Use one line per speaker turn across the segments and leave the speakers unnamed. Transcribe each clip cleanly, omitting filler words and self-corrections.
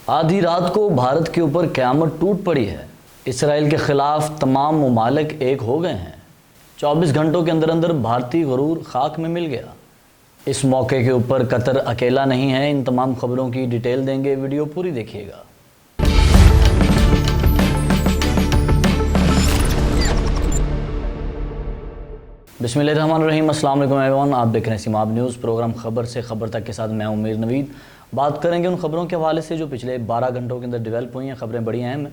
آدھی رات کو بھارت کے اوپر قیامت ٹوٹ پڑی ہے۔ اسرائیل کے خلاف تمام ممالک ایک ہو گئے ہیں۔ 24 گھنٹوں کے اندر اندر بھارتی غرور خاک میں مل گیا۔ اس موقع کے اوپر قطر اکیلا نہیں ہے۔ ان تمام خبروں کی ڈیٹیل دیں گے، ویڈیو پوری دیکھیے گا۔ بسم اللہ الرحمن الرحیم۔ السلام علیکم ایوان، آپ دیکھ رہے ہیں سیماب نیوز پروگرام خبر سے خبر تک کے ساتھ میں ہوں میر نوید۔ بات کریں گے ان خبروں کے حوالے سے جو پچھلے 12 گھنٹوں کے اندر ڈیولپ ہوئی ہیں۔ خبریں بڑی اہم ہیں۔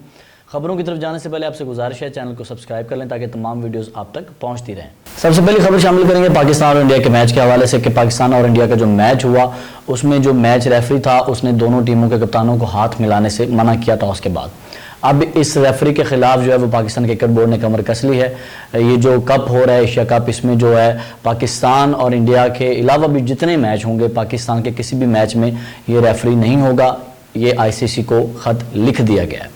خبروں کی طرف جانے سے پہلے آپ سے گزارش ہے چینل کو سبسکرائب کر لیں تاکہ تمام ویڈیوز آپ تک پہنچتی رہیں۔ سب سے پہلی خبر شامل کریں گے پاکستان اور انڈیا کے میچ کے حوالے سے کہ پاکستان اور انڈیا کا جو میچ ہوا اس میں جو میچ ریفری تھا اس نے دونوں ٹیموں کے کپتانوں کو ہاتھ ملانے سے منع کیا ٹاس کے بعد۔ اب اس ریفری کے خلاف جو ہے وہ پاکستان کرکٹ بورڈ نے کمر کس لی ہے۔ یہ جو کپ ہو رہا ہے ایشیا کپ، اس میں جو ہے پاکستان اور انڈیا کے علاوہ بھی جتنے میچ ہوں گے پاکستان کے کسی بھی میچ میں یہ ریفری نہیں ہوگا۔ یہ آئی سی سی کو خط لکھ دیا گیا ہے۔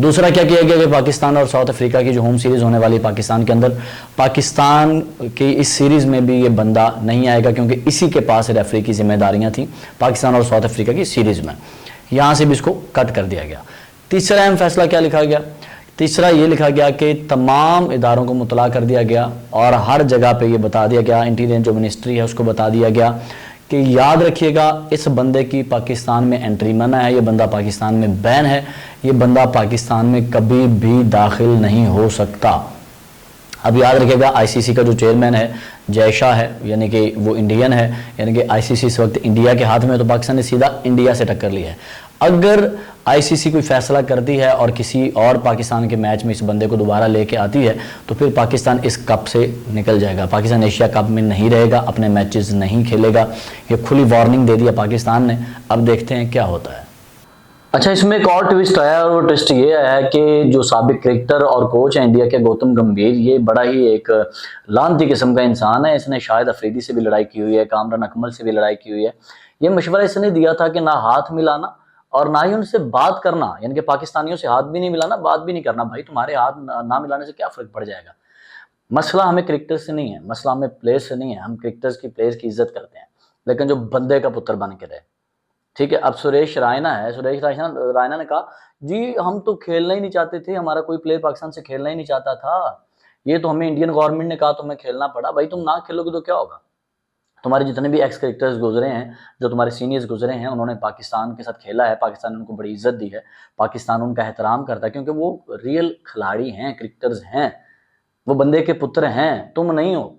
دوسرا کیا کیا گیا کہ پاکستان اور ساؤتھ افریقہ کی جو ہوم سیریز ہونے والی پاکستان کے اندر، پاکستان کی اس سیریز میں بھی یہ بندہ نہیں آئے گا کیونکہ اسی کے پاس ریفری کی ذمہ داریاں تھیں پاکستان اور ساؤتھ افریقہ کی سیریز میں۔ یہاں سے بھی اس کو کٹ کر دیا گیا۔ تیسرا اہم فیصلہ کیا لکھا گیا؟ تیسرا یہ لکھا گیا کہ تمام اداروں کو مطلع کر دیا گیا اور ہر جگہ پہ یہ بتا دیا گیا، انٹیریئر جو منسٹری ہے اس کو بتا دیا گیا کہ یاد رکھیے گا اس بندے کی پاکستان میں انٹری منع ہے، یہ بندہ پاکستان میں بین ہے، یہ بندہ پاکستان میں کبھی بھی داخل نہیں ہو سکتا۔ اب یاد رکھیے گا آئی سی سی کا جو چیئرمین ہے جے شاہ ہے، یعنی کہ وہ انڈین ہے، یعنی کہ آئی سی سی اس وقت انڈیا کے ہاتھ میں ہے، تو پاکستان نے سیدھا انڈیا سے ٹکر لی ہے۔ اگر آئی سی سی کوئی فیصلہ کرتی ہے اور کسی اور پاکستان کے میچ میں اس بندے کو دوبارہ لے کے آتی ہے تو پھر پاکستان اس کپ سے نکل جائے گا۔ پاکستان ایشیا کپ میں نہیں رہے گا، اپنے میچز نہیں کھیلے گا۔ یہ کھلی وارننگ دے دیا پاکستان نے۔ اب دیکھتے ہیں کیا ہوتا ہے۔ اچھا، اس میں ایک اور ٹوسٹ آیا اور وہ ٹوسٹ یہ آیا ہے کہ جو سابق کرکٹر اور کوچ ہیں انڈیا کے گوتم گمبھیر، یہ بڑا ہی ایک لعنتی قسم کا انسان ہے۔ اس نے شاہد افریدی سے بھی لڑائی کی ہوئی ہے، کامران اکمل سے بھی لڑائی کی ہوئی ہے۔ یہ مشورہ اس نے دیا تھا کہ نہ ہاتھ ملانا اور نہ ہی ان سے بات کرنا، یعنی کہ پاکستانیوں سے ہاتھ بھی نہیں ملانا، بات بھی نہیں کرنا۔ بھائی تمہارے ہاتھ نہ ملانے سے کیا فرق پڑ جائے گا؟ مسئلہ ہمیں کرکٹر سے نہیں ہے، مسئلہ ہمیں پلیئر سے نہیں ہے۔ ہم کرکٹرز کی پلیئرز کی عزت کرتے ہیں، لیکن جو بندے کا پتر بن کے رہے، ٹھیک ہے۔ اب سریش رائنا ہے، سریش رائنا نے کہا جی ہم تو کھیلنا ہی نہیں چاہتے تھے، ہمارا کوئی پلیئر پاکستان سے کھیلنا ہی نہیں چاہتا تھا، یہ تو ہمیں انڈین گورنمنٹ نے کہا تو ہمیں کھیلنا پڑا۔ بھائی تم نہ کھیلو گے تو کیا ہوگا؟ تمہارے جتنے بھی ایکس کرکٹرز گزرے ہیں، جو تمہارے سینئرز گزرے ہیں، انہوں نے پاکستان کے ساتھ کھیلا ہے، پاکستان نے ان کو بڑی عزت دی ہے، پاکستان ان کا احترام کرتا ہے کیونکہ وہ ریئل کھلاڑی ہیں، کرکٹرز ہیں، وہ بندے کے پتر ہیں، تم نہیں ہو۔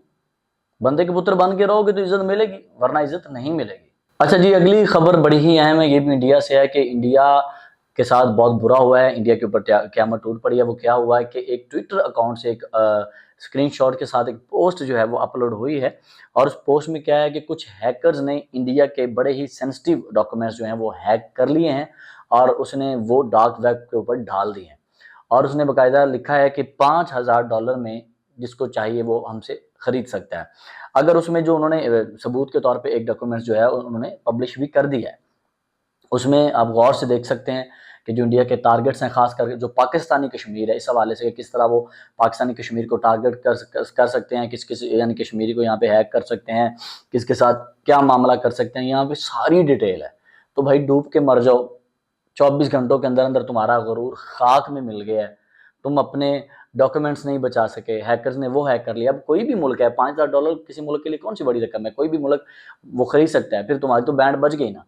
بندے کے پتر بن کے رہو گے تو عزت ملے گی، ورنہ عزت نہیں ملے گی۔ اچھا جی، اگلی خبر بڑی ہی اہم ہے، یہ بھی انڈیا سے ہے کہ انڈیا کے ساتھ بہت برا ہوا ہے، انڈیا کے اوپر قیامت ٹوٹ پڑی ہے۔ وہ کیا ہوا ہے کہ ایک ٹویٹر اکاؤنٹ سے ایک اسکرین شاٹ کے ساتھ ایک پوسٹ جو ہے وہ اپلوڈ ہوئی ہے، اور اس پوسٹ میں کیا ہے کہ کچھ ہیکرز نے انڈیا کے بڑے ہی سینسٹیو ڈاکومنٹس جو ہیں وہ ہیک کر لیے ہیں اور اس نے وہ ڈارک ویب کے اوپر ڈال دیے ہیں، اور اس نے باقاعدہ لکھا ہے کہ $5000 میں جس کو چاہیے وہ ہم سے خرید سکتا ہے۔ اگر اس میں جو انہوں نے ثبوت کے طور پہ ایک ڈاکومنٹس جو ہے انہوں نے پبلش بھی کر دیا ہے، اس میں آپ غور سے دیکھ سکتے ہیں کہ جو انڈیا کے ٹارگٹس ہیں، خاص کر جو پاکستانی کشمیر ہے، اس حوالے سے کہ کس طرح وہ پاکستانی کشمیر کو ٹارگٹ کر سکتے ہیں، کس یعنی کشمیری کو یہاں پہ ہیک کر سکتے ہیں، کس کے ساتھ کیا معاملہ کر سکتے ہیں، یہاں پہ ساری ڈیٹیل ہے۔ تو بھائی ڈوب کے مر جاؤ، 24 گھنٹوں کے اندر اندر تمہارا غرور خاک میں مل گیا ہے، تم اپنے ڈاکومنٹس نہیں بچا سکے، ہیکرز نے وہ ہیک کر لیا۔ اب کوئی بھی ملک ہے، $5000 کسی ملک کے لیے کون سی بڑی رقم ہے؟ کوئی بھی ملک وہ خرید سکتا ہے، پھر تمہاری تو بینڈ بج گئی نا۔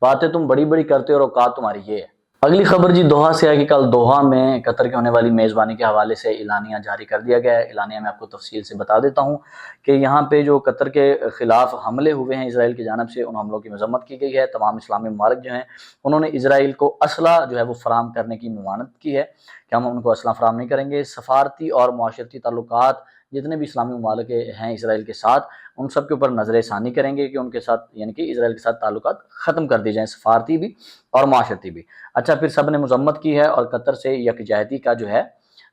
باتیں تم بڑی بڑی کرتے ہو اور اوقات تمہاری یہ ہے۔ اگلی خبر جی دوحہ سے ہے کہ کل دوحہ میں قطر کے ہونے والی میزبانی کے حوالے سے اعلانیہ جاری کر دیا گیا ہے۔ اعلانیہ میں آپ کو تفصیل سے بتا دیتا ہوں کہ یہاں پہ جو قطر کے خلاف حملے ہوئے ہیں اسرائیل کی جانب سے، ان حملوں کی مذمت کی گئی ہے۔ تمام اسلامی ممالک جو ہیں انہوں نے اسرائیل کو اسلحہ جو ہے وہ فراہم کرنے کی ممانعت کی ہے کہ ہم ان کو اسلحہ فراہم نہیں کریں گے۔ سفارتی اور معاشرتی تعلقات جتنے بھی اسلامی ممالک ہیں اسرائیل کے ساتھ، ان سب کے اوپر نظر ثانی کریں گے کہ ان کے ساتھ یعنی کہ اسرائیل کے ساتھ تعلقات ختم کر دی جائیں، سفارتی بھی اور معاشرتی بھی۔ اچھا، پھر سب نے مذمت کی ہے اور قطر سے یکجہتی کا جو ہے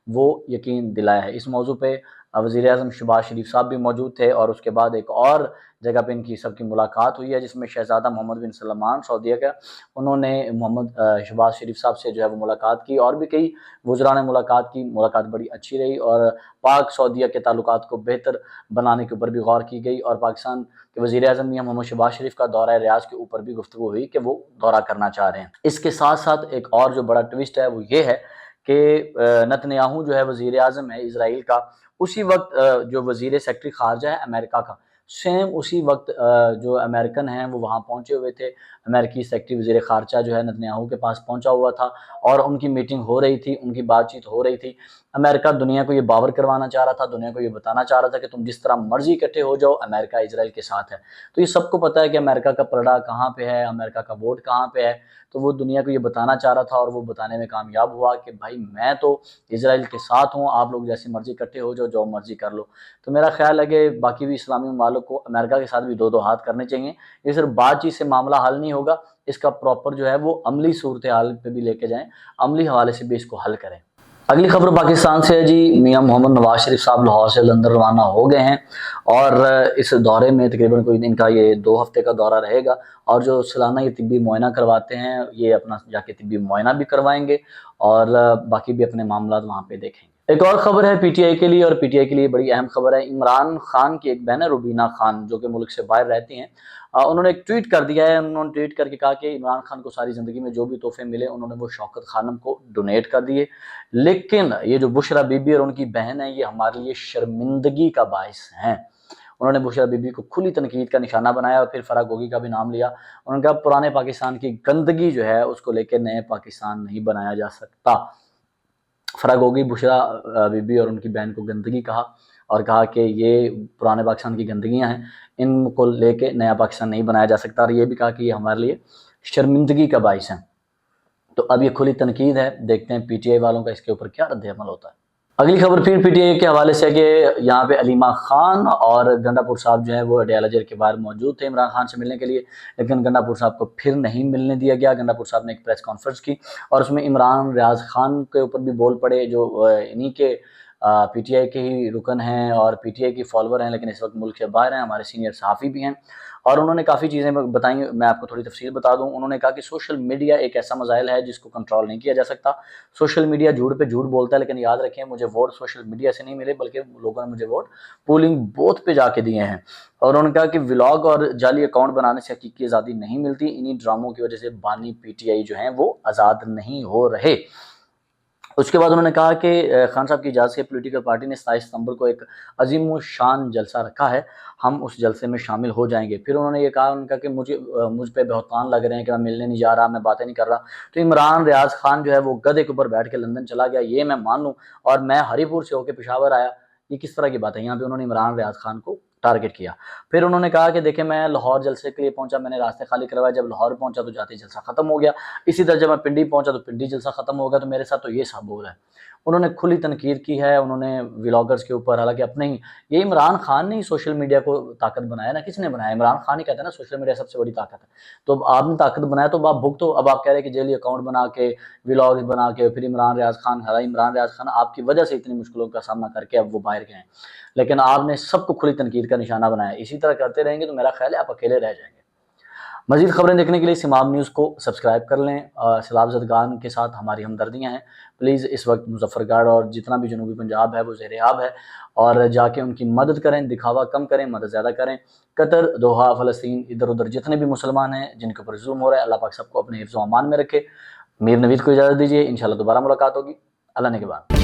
وہ یقین دلایا ہے۔ اس موضوع پہ وزیر اعظم شہباز شریف صاحب بھی موجود تھے، اور اس کے بعد ایک اور جگہ پہ ان کی سب کی ملاقات ہوئی ہے جس میں شہزادہ محمد بن سلمان سعودیہ کا، انہوں نے شہباز شریف صاحب سے جو ہے وہ ملاقات کی، اور بھی کئی وزراء نے ملاقات کی۔ ملاقات بڑی اچھی رہی، اور پاک سعودیہ کے تعلقات کو بہتر بنانے کے اوپر بھی غور کی گئی، اور پاکستان کے وزیر اعظم میاں محمد شہباز شریف کا دورہ ریاض کے اوپر بھی گفتگو ہوئی کہ وہ دورہ کرنا چاہ رہے ہیں۔ اس کے ساتھ ساتھ ایک اور جو بڑا ٹوسٹ ہے وہ یہ ہے کہ نتنیاہو جو ہے وزیر اعظم ہے اسرائیل کا، اسی وقت جو وزیر سیکرٹری خارجہ ہے امریکہ کا، سیم اسی وقت جو امریکن ہیں وہ وہاں پہنچے ہوئے تھے۔ امریکی سیکرٹری وزیر خارجہ جو ہے نتنیاہو کے پاس پہنچا ہوا تھا، اور ان کی میٹنگ ہو رہی تھی، ان کی بات چیت ہو رہی تھی۔ امریکہ دنیا کو یہ باور کروانا چاہ رہا تھا، دنیا کو یہ بتانا چاہ رہا تھا کہ تم جس طرح مرضی اکٹھے ہو جاؤ، امریکہ اسرائیل کے ساتھ ہے۔ تو یہ سب کو پتہ ہے کہ امریکہ کا پلڑا کہاں پہ ہے، امریکہ کا ووٹ کہاں پہ ہے، تو وہ دنیا کو یہ بتانا چاہ رہا تھا، اور وہ بتانے میں کامیاب ہوا کہ بھائی میں تو اسرائیل کے ساتھ ہوں، آپ لوگ جیسی مرضی اکٹھے ہو جاؤ، جو مرضی کر لو۔ تو میرا خیال ہے کہ باقی بھی اسلامی ممالک کو امریکہ کے ساتھ بھی دو ہاتھ کرنے چاہیے۔ یہ صرف بات چیت سے معاملہ حل نہیں ہوگا، اس کا پراپر جو ہے وہ عملی صورتحال پہ بھی لے کے جائیں، عملی حوالے سے بھی اس کو حل کریں۔ اگلی خبر پاکستان سے ہے جی۔ میاں محمد نواز شریف صاحب لاہور سے لندن روانہ ہو گئے ہیں، اور اس دورے میں تقریباً کوئی ان کا یہ 2 ہفتے کا دورہ رہے گا، اور جو سالانہ یہ طبی معائنہ کرواتے ہیں یہ اپنا جا کے طبی معائنہ بھی کروائیں گے، اور باقی بھی اپنے معاملات وہاں پہ دیکھیں گے۔ ایک اور خبر ہے پی ٹی آئی کے لیے، اور پی ٹی آئی کے لیے بڑی اہم خبر ہے۔ عمران خان کی ایک بہن ہے روبینہ خان، جو کہ ملک سے باہر رہتی ہیں، انہوں نے ایک ٹویٹ کر دیا ہے۔ انہوں نے ٹویٹ کر کے کہا کہ عمران خان کو ساری زندگی میں جو بھی تحفے ملے انہوں نے وہ شوکت خانم کو ڈونیٹ کر دیے، لیکن یہ جو بشرا بی بی اور ان کی بہن ہے یہ ہمارے لیے شرمندگی کا باعث ہیں۔ انہوں نے بشرا بی بی کو کھلی تنقید کا نشانہ بنایا، اور پھر فرح گوگی کا بھی نام لیا۔ انہوں نے کہا پرانے پاکستان کی گندگی جو ہے اس کو لے کے نئے پاکستان نہیں بنایا جا سکتا۔ فرح گوگی بشرا بی بی اور ان کی بہن کو گندگی کہا، اور کہا کہ یہ پرانے پاکستان کی گندگیاں ہیں، ان کو لے کے نیا پاکستان نہیں بنایا جا سکتا، اور یہ بھی کہا کہ یہ ہمارے لیے شرمندگی کا باعث ہیں۔ تو اب یہ کھلی تنقید ہے، دیکھتے ہیں پی ٹی آئی والوں کا اس کے اوپر کیا رد عمل ہوتا ہے۔ اگلی خبر پھر پی ٹی آئی کے حوالے سے ہے کہ یہاں پہ علیمہ خان اور گنڈا پور صاحب جو ہیں وہ اڈیالہ جیل کے باہر موجود تھے عمران خان سے ملنے کے لیے، لیکن گنڈا پور صاحب کو پھر نہیں ملنے دیا گیا۔ گنڈا پور صاحب نے ایک پریس کانفرنس کی، اور اس میں عمران ریاض خان کے اوپر بھی بول پڑے، جو انہی کے پی ٹی آئی کے ہی رکن ہیں اور پی ٹی آئی کی فالوور ہیں، لیکن اس وقت ملک سے باہر ہیں، ہمارے سینئر صحافی بھی ہیں، اور انہوں نے کافی چیزیں بتائیں۔ میں آپ کو تھوڑی تفصیل بتا دوں۔ انہوں نے کہا کہ سوشل میڈیا ایک ایسا مسائل ہے جس کو کنٹرول نہیں کیا جا سکتا۔ سوشل میڈیا جھوٹ پہ جھوٹ بولتا ہے، لیکن یاد رکھیں مجھے ووٹ سوشل میڈیا سے نہیں ملے، بلکہ لوگوں نے مجھے ووٹ پولنگ بوتھ پہ جا کے دیے ہیں۔ اور انہوں نے کہا کہ ولاگ اور جعلی اکاؤنٹ بنانے سے حقیقی آزادی نہیں ملتی، انہی ڈراموں کی وجہ سے بانی پی ٹی آئی جو ہیں وہ آزاد نہیں ہو رہے۔ اس کے بعد انہوں نے کہا کہ خان صاحب کی اجازت سے پولیٹیکل پارٹی نے 27 ستمبر کو ایک عظیم الشان جلسہ رکھا ہے، ہم اس جلسے میں شامل ہو جائیں گے۔ پھر انہوں نے یہ کہا، ان کا کہ مجھ پہ بہتان لگ رہے ہیں کہ میں ملنے نہیں جا رہا، میں باتیں نہیں کر رہا۔ تو عمران ریاض خان جو ہے وہ گدھے کے اوپر بیٹھ کے لندن چلا گیا، یہ میں مان لوں، اور میں ہری پور سے ہو کے پشاور آیا، یہ کس طرح کی بات ہے؟ یہاں پہ انہوں نے عمران ریاض خان کو ٹارگٹ کیا۔ پھر انہوں نے کہا کہ دیکھیں میں لاہور جلسے کے لیے پہنچا، میں نے راستے خالی کروائے، جب لاہور پہنچا تو جاتے ہی جلسہ ختم ہو گیا، اسی طرح جب میں پنڈی پہنچا تو پنڈی جلسہ ختم ہو گیا، تو میرے ساتھ تو یہ سب ہو رہا ہے۔ انہوں نے کھلی تنقید کی ہے، انہوں نے ولاگرز کے اوپر، حالانکہ اپنے ہی یہ عمران خان نے ہی سوشل میڈیا کو طاقت بنایا نا، کس نے بنایا؟ عمران خان ہی کہتا ہے نا سوشل میڈیا سب سے بڑی طاقت ہے۔ تو اب آپ نے طاقت بنایا تو آپ بھگتو۔ اب آپ کہہ رہے ہیں کہ جیلی اکاؤنٹ بنا کے ولاگز بنا کے پھر عمران ریاض خان، عمران ریاض خان آپ کی وجہ سے اتنی مشکلوں کا سامنا کر کے اب وہ باہر گئے ہیں، لیکن آپ نے سب کو کھلی تنقید کا نشانہ بنایا۔ اسی طرح کرتے رہیں گے تو میرا خیال ہے آپ اکیلے رہ جائیں گے۔ مزید خبریں دیکھنے کے لیے سمام نیوز کو سبسکرائب کر لیں۔ سیلاب زدگان کے ساتھ ہماری ہمدردیاں ہیں، پلیز اس وقت مظفر گڑھ اور جتنا بھی جنوبی پنجاب ہے وہ زیر آب ہے، اور جا کے ان کی مدد کریں، دکھاوا کم کریں، مدد زیادہ کریں۔ قطر، دوحہ، فلسطین، ادھر ادھر جتنے بھی مسلمان ہیں جن کے اوپر ظلم ہو رہا ہے، اللہ پاک سب کو اپنے حفظ و امان میں رکھے۔ میر نوید کو اجازت دیجیے، انشاءاللہ دوبارہ ملاقات ہوگی، اللہ نے کے بعد۔